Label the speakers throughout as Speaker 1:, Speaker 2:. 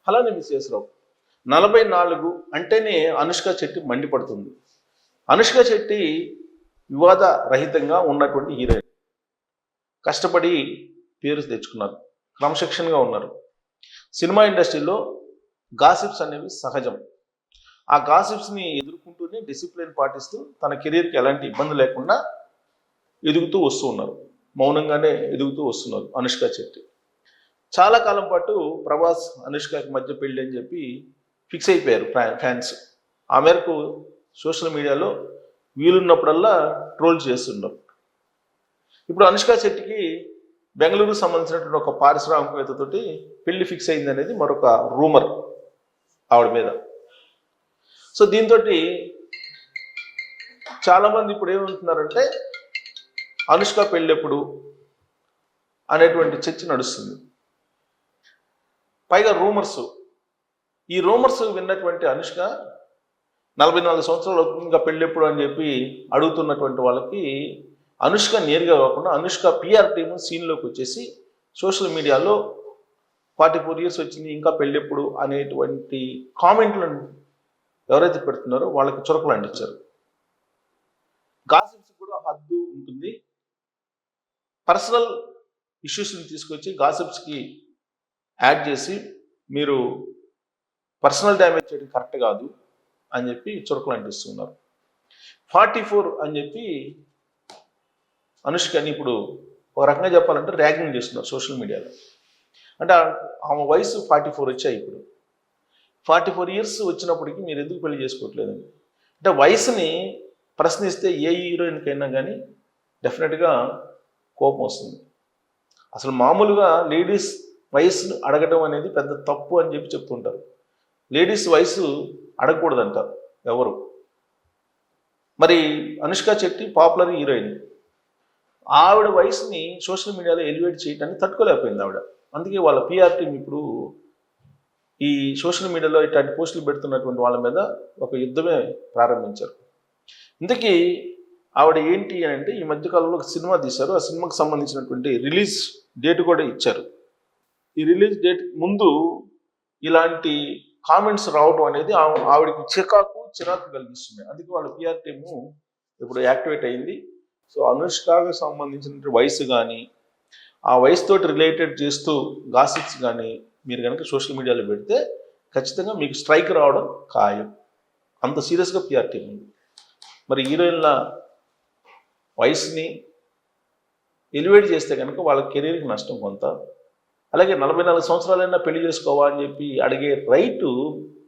Speaker 1: అలానే విశ్వేశ్వరరావు 44 అంటేనే అనుష్క శెట్టి మండిపడుతుంది. అనుష్క శెట్టి వివాద రహితంగా ఉన్నటువంటి హీరోయిన్. కష్టపడి పేరు తెచ్చుకున్నారు, క్రమశిక్షణగా ఉన్నారు. సినిమా ఇండస్ట్రీలో గాసిప్స్ అనేవి సహజం. ఆ గాసిప్స్ని ఎదుర్కొంటూనే డిసిప్లిన్ పాటిస్తూ తన కెరీర్కి ఎలాంటి ఇబ్బంది లేకుండా ఎదుగుతూ వస్తూ ఉన్నారు. మౌనంగానే ఎదుగుతూ వస్తున్నారు అనుష్క శెట్టి. చాలా కాలం పాటు ప్రభాస్ అనుష్కకి మధ్య పెళ్ళి అని చెప్పి ఫిక్స్ అయిపోయారు ఫ్యాన్స్. ఆ మేరకు సోషల్ మీడియాలో వీలున్నప్పుడల్లా ట్రోల్ చేస్తున్నారు. ఇప్పుడు అనుష్క శెట్టికి బెంగళూరుకు సంబంధించినటువంటి ఒక పారిశ్రామికవేత్తతోటి పెళ్లి ఫిక్స్ అయింది అనేది మరొక రూమర్ ఆవిడ మీద. సో దీంతో చాలామంది ఇప్పుడు ఏమంటున్నారంటే అనుష్క పెళ్ళెప్పుడు అనేటువంటి చర్చ నడుస్తుంది. పైగా రూమర్స్, ఈ రూమర్స్ విన్నటువంటి అనుష్క 44 సంవత్సరాలు ఇంకా పెళ్ళెప్పుడు అని చెప్పి అడుగుతున్నటువంటి వాళ్ళకి అనుష్క నేరుగా కాకుండా అనుష్క పిఆర్ టీము సీన్లోకి వచ్చేసి సోషల్ మీడియాలో 44 ఇయర్స్ వచ్చింది ఇంకా పెళ్ళెప్పుడు అనేటువంటి కామెంట్లను ఎవరైతే పెడుతున్నారో వాళ్ళకి చురకలు అంటించారు. గాసిప్స్ కూడా హద్దు ఉంటుంది. పర్సనల్ ఇష్యూస్ని తీసుకొచ్చి గాసిప్స్కి యాడ్ చేసి మీరు పర్సనల్ డ్యామేజ్ చేయడం కరెక్ట్ కాదు అని చెప్పి చురకలు అంటిస్తున్నారు. 44 అని చెప్పి అనుష్కని ఇప్పుడు ఒక రకంగా చెప్పాలంటే ర్యాగింగ్ చేస్తున్నారు సోషల్ మీడియాలో. అంటే ఆమె వయసు 44 వచ్చాయి. ఇప్పుడు 44 ఇయర్స్ వచ్చినప్పటికీ మీరు ఎందుకు పెళ్లి చేసుకోవట్లేదండి అంటే వయసుని ప్రశ్నిస్తే ఏ హీరోయిన్కైనా కానీ డెఫినెట్గా కోపం వస్తుంది. అసలు మామూలుగా లేడీస్ వయసును అడగడం అనేది పెద్ద తప్పు అని చెప్పి చెప్తుంటారు. లేడీస్ వయసు అడగకూడదంటారు ఎవరు. మరి అనుష్క శెట్టి పాపులర్ హీరోయిన్, ఆవిడ వయసుని సోషల్ మీడియాలో ఎలివేట్ చేయటాన్ని తట్టుకోలేకపోయింది ఆవిడ. అందుకే వాళ్ళ పిఆర్ టీం ఇప్పుడు ఈ సోషల్ మీడియాలో ఇట్లాంటి పోస్టులు పెడుతున్నటువంటి వాళ్ళ మీద ఒక యుద్ధమే ప్రారంభించారు. ఇంతకీ ఆవిడ ఏంటి అని అంటే ఈ మధ్యకాలంలో ఒక సినిమా తీశారు. ఆ సినిమాకి సంబంధించినటువంటి రిలీజ్ డేట్ కూడా ఇచ్చారు. ఈ రిలీజ్ డేట్ ముందు ఇలాంటి కామెంట్స్ రావడం అనేది ఆవిడకి చిరాకు కలిగిస్తుంది. అందుకే వాళ్ళ పిఆర్ టీము ఇప్పుడు యాక్టివేట్ అయింది. సో అనుష్కకి సంబంధించిన వయసు కానీ ఆ వయసుతోటి రిలేటెడ్ చేస్తూ గాసిప్స్ కానీ మీరు కనుక సోషల్ మీడియాలో పెడితే ఖచ్చితంగా మీకు స్ట్రైక్ రావడం ఖాయం. అంత సీరియస్గా పిఆర్ టీం ఉంది. మరి హీరోయిన్ల వయసుని ఎలివేట్ చేస్తే కనుక వాళ్ళ కెరీర్కి నష్టం కొంత. అలాగే 44 సంవత్సరాలైనా పెళ్లి చేసుకోవా అని చెప్పి అడిగే రైటు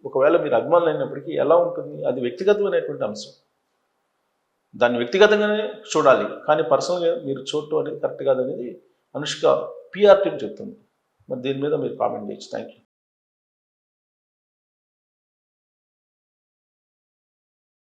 Speaker 1: ఒకవేళ మీరు అభిమానులు అయినప్పటికీ ఎలా ఉంటుంది? అది వ్యక్తిగతమైనటువంటి అంశం. దాన్ని వ్యక్తిగతంగానే చూడాలి, కానీ పర్సనల్గా మీరు చూడటం అనేది కరెక్ట్ కాదనేది అనుష్క పిఆర్ టీం చెప్తుంది. మరి దీని మీద మీరు కామెంట్ చేయొచ్చు. Thank you.